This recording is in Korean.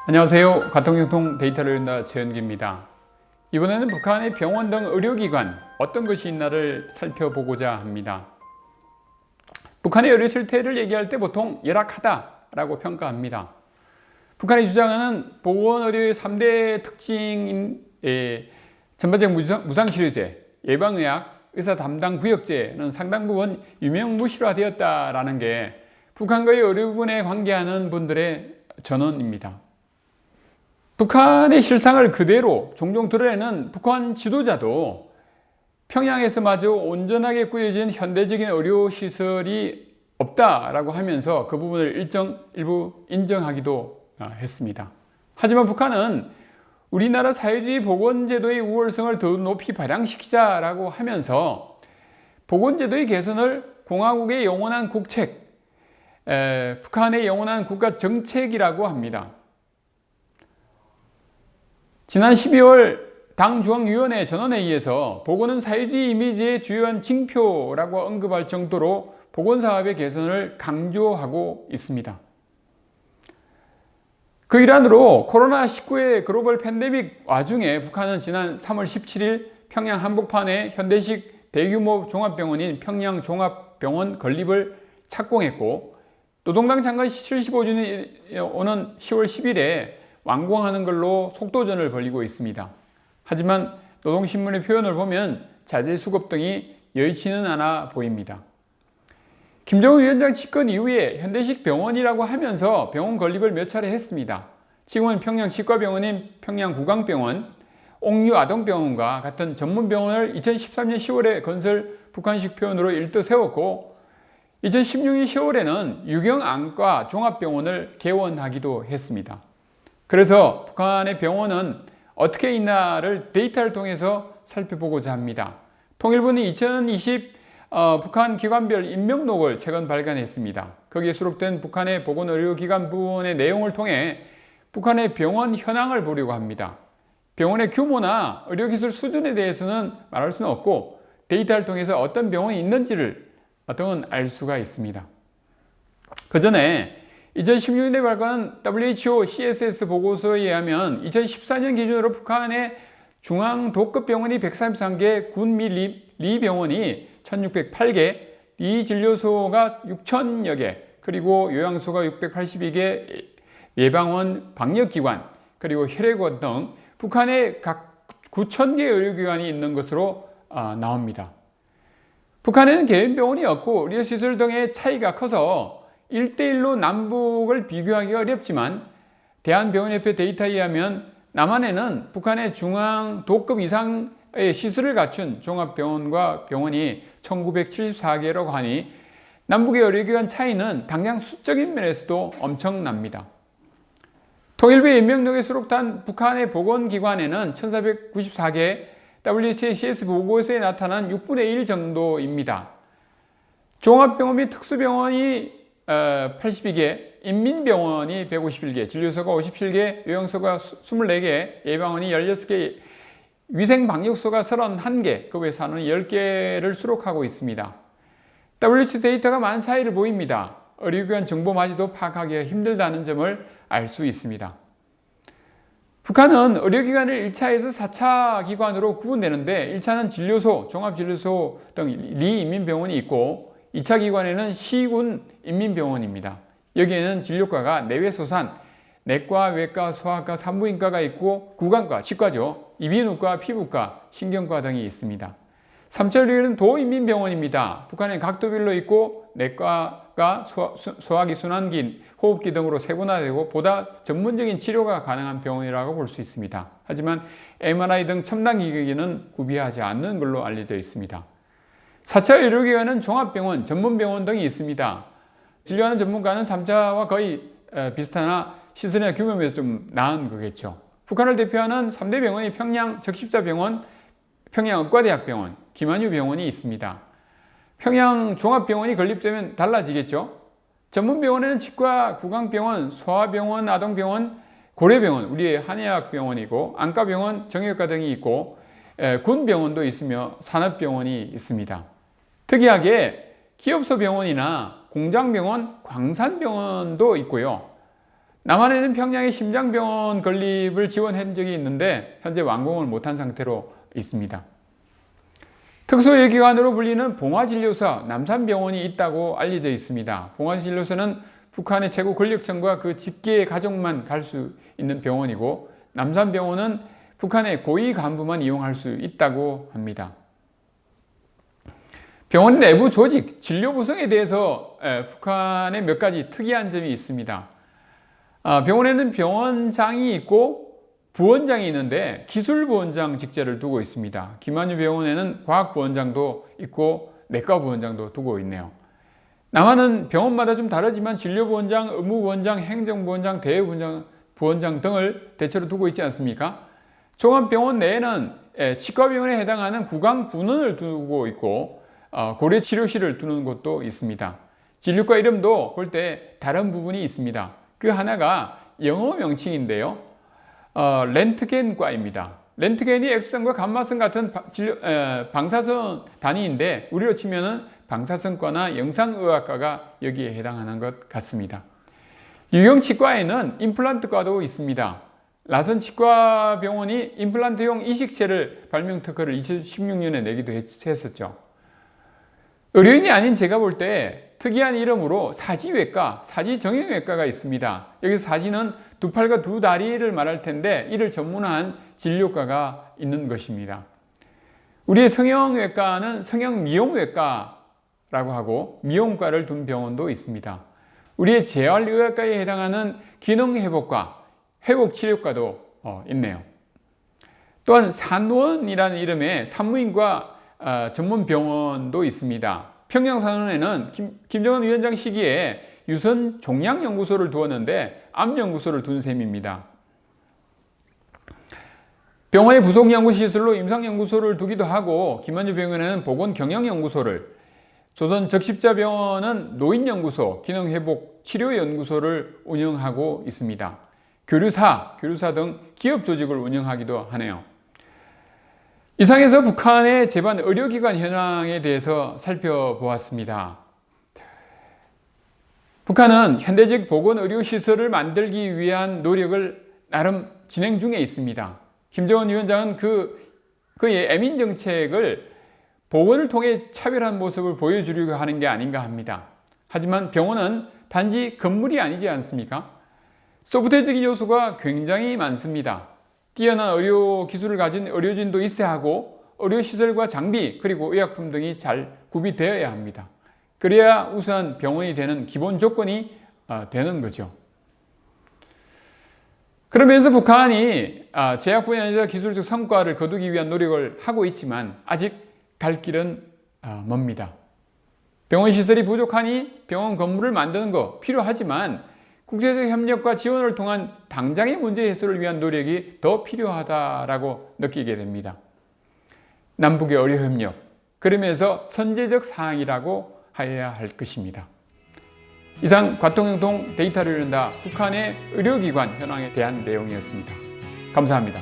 안녕하세요. 가통교통 데이터를 연다 최현기입니다. 이번에는 북한의 병원 등 의료기관 어떤 것이 있나를 살펴보고자 합니다. 북한의 의료 실태를 얘기할 때 보통 열악하다라고 평가합니다. 북한이 주장하는 보건의료의 3대 특징인 전반적 무상치료제, 예방의학, 의사 담당 구역제는 상당 부분 유명무실화되었다라는 게 북한과의 의료부분에 관계하는 분들의 전언입니다. 북한의 실상을 그대로 종종 드러내는 북한 지도자도 평양에서마저 온전하게 꾸려진 현대적인 의료시설이 없다라고 하면서 그 부분을 일부 인정하기도 했습니다. 하지만 북한은 우리나라 사회주의 보건제도의 우월성을 더 높이 발扬시키자라고 하면서 보건제도의 개선을 공화국의 영원한 국책, 북한의 영원한 국가 정책이라고 합니다. 지난 12월 당 중앙위원회 전원회의에서 보건은 사회주의 이미지의 주요한 징표라고 언급할 정도로 보건사업의 개선을 강조하고 있습니다. 그 일환으로 코로나19의 글로벌 팬데믹 와중에 북한은 지난 3월 17일 평양 한복판에 현대식 대규모 종합병원인 평양종합병원 건립을 착공했고, 노동당 창건 75주년이 오는 10월 10일에 완공하는 걸로 속도전을 벌이고 있습니다. 하지만 노동신문의 표현을 보면 자재 수급 등이 여의치는 않아 보입니다. 김정은 위원장 집권 이후에 현대식 병원이라고 하면서 병원 건립을 몇 차례 했습니다. 지금은 평양 치과병원인 평양구강병원, 옥류아동병원과 같은 전문병원을 2013년 10월에 건설 북한식 표현으로 일떠 세웠고, 2016년 10월에는 유경안과 종합병원을 개원하기도 했습니다. 그래서 북한의 병원은 어떻게 있나를 데이터를 통해서 살펴보고자 합니다. 통일부는 2020 북한 기관별 인명록을 최근 발간했습니다. 거기에 수록된 북한의 보건의료기관 부분의 내용을 통해 북한의 병원 현황을 보려고 합니다. 병원의 규모나 의료기술 수준에 대해서는 말할 수는 없고, 데이터를 통해서 어떤 병원이 있는지를 등은 알 수가 있습니다. 그 전에 2016년에 발간한 WHO CSS 보고서에 의하면 2014년 기준으로 북한의 중앙 도급 병원이 133개, 군 및 리 병원이 1608개, 리 진료소가 6000여 개, 그리고 요양소가 682개, 예방원, 방역기관, 그리고 혈액원 등 북한에 각 9000개 의료기관이 있는 것으로 나옵니다. 북한에는 개인 병원이 없고 의료시설 등의 차이가 커서 1대1로 남북을 비교하기가 어렵지만, 대한병원협회 데이터에 의하면 남한에는 북한의 중앙 도급 이상의 시설을 갖춘 종합병원과 병원이 1974개라고 하니 남북의 의료기관 차이는 당장 수적인 면에서도 엄청납니다. 통일부의 인명록에 수록된 북한의 보건기관에는 1494개, WHO CS 보고서에 나타난 6분의 1 정도입니다. 종합병원 및 특수병원이 82개, 인민병원이 151개, 진료소가 57개, 요양소가 24개, 예방원이 16개, 위생방역소가 31개, 그 외 산원이 10개를 수록하고 있습니다. WHO 데이터가 많은 차이를 보입니다. 의료기관 정보마저도 파악하기가 힘들다는 점을 알 수 있습니다. 북한은 의료기관을 1차에서 4차 기관으로 구분되는데, 1차는 진료소, 종합진료소 등 리인민병원이 있고, 2차 기관에는 시군 인민병원입니다. 여기에는 진료과가 내외소산, 내과, 외과, 소아과, 산부인과가 있고, 구강과, 치과죠, 이비인후과, 피부과, 신경과 등이 있습니다. 3차 의료기관은 도인민병원입니다. 북한엔 각도별로 있고, 내과가 소화기, 순환기, 호흡기 등으로 세분화되고 보다 전문적인 치료가 가능한 병원이라고 볼 수 있습니다. 하지만 MRI 등 첨단 기기는 구비하지 않는 걸로 알려져 있습니다. 4차 의료기관은 종합병원, 전문병원 등이 있습니다. 진료하는 전문가는 3차와 거의 비슷하나 시설이나 규모에서 좀 나은 거겠죠. 북한을 대표하는 3대 병원이 평양 적십자병원, 평양의과대학병원, 김한유병원이 있습니다. 평양 종합병원이 건립되면 달라지겠죠. 전문병원에는 치과, 구강병원, 소아병원, 아동병원, 고려병원, 우리의 한의학병원이고, 안과병원, 정형외과 등이 있고, 군병원도 있으며 산업병원이 있습니다. 특이하게 기업소 병원이나 공장병원, 광산병원도 있고요. 남한에는 평양의 심장병원 건립을 지원한 적이 있는데 현재 완공을 못한 상태로 있습니다. 특수의료기관으로 불리는 봉화진료소 남산병원이 있다고 알려져 있습니다. 봉화진료소는 북한의 최고 권력층과 그 직계의 가족만 갈 수 있는 병원이고, 남산병원은 북한의 고위 간부만 이용할 수 있다고 합니다. 병원 내부 조직, 진료 구성에 대해서 북한의 몇 가지 특이한 점이 있습니다. 병원에는 병원장이 있고 부원장이 있는데 기술부원장 직제를 두고 있습니다. 김한유 병원에는 과학부원장도 있고 내과부원장도 두고 있네요. 남한은 병원마다 좀 다르지만 진료부원장, 의무부원장, 행정부원장, 대외부원장 등을 대체로 두고 있지 않습니까? 종합병원 내에는 치과병원에 해당하는 구강분원을 두고 있고 고려치료실을 두는 곳도 있습니다. 진료과 이름도 볼 때 다른 부분이 있습니다. 그 하나가 영어 명칭인데요. 렌트겐과입니다. 렌트겐이 엑스선과 감마선 같은 방사선 단위인데 우리로 치면은 방사선과나 영상의학과가 여기에 해당하는 것 같습니다. 유형치과에는 임플란트과도 있습니다. 라선치과병원이 임플란트용 이식체를 발명 특허를 2016년에 내기도 했었죠. 의료인이 아닌 제가 볼 때 특이한 이름으로 사지외과, 사지정형외과가 있습니다. 여기서 사지는 두 팔과 두 다리를 말할 텐데 이를 전문화한 진료과가 있는 것입니다. 우리의 성형외과는 성형미용외과라고 하고 미용과를 둔 병원도 있습니다. 우리의 재활의학과에 해당하는 기능회복과, 회복치료과도 있네요. 또한 산원이라는 이름의 산부인과 전문병원도 있습니다. 평양산원에는 김정은 위원장 시기에 유선 종양연구소를 두었는데 암연구소를 둔 셈입니다. 병원의 부속연구시설로 임상연구소를 두기도 하고, 김한유 병원에는 보건경영연구소를, 조선적십자병원은 노인연구소, 기능회복치료연구소를 운영하고 있습니다. 교류사 등 기업조직을 운영하기도 하네요. 이상에서 북한의 제반 의료기관 현황에 대해서 살펴보았습니다. 북한은 현대적 보건의료시설을 만들기 위한 노력을 나름 진행 중에 있습니다. 김정은 위원장은 그의 애민정책을 보건을 통해 차별한 모습을 보여주려고 하는 게 아닌가 합니다. 하지만 병원은 단지 건물이 아니지 않습니까? 소프트웨어적인 요소가 굉장히 많습니다. 뛰어난 의료 기술을 가진 의료진도 있어야 하고, 의료시설과 장비 그리고 의약품 등이 잘 구비되어야 합니다. 그래야 우수한 병원이 되는 기본 조건이 되는 거죠. 그러면서 북한이 제약 분야에서 기술적 성과를 거두기 위한 노력을 하고 있지만 아직 갈 길은 멉니다. 병원 시설이 부족하니 병원 건물을 만드는 거 필요하지만 국제적 협력과 지원을 통한 당장의 문제 해소를 위한 노력이 더 필요하다라고 느끼게 됩니다. 남북의 의료 협력, 그러면서 선제적 사항이라고 해야 할 것입니다. 이상 과통형통 데이터를 이룬다 북한의 의료기관 현황에 대한 내용이었습니다. 감사합니다.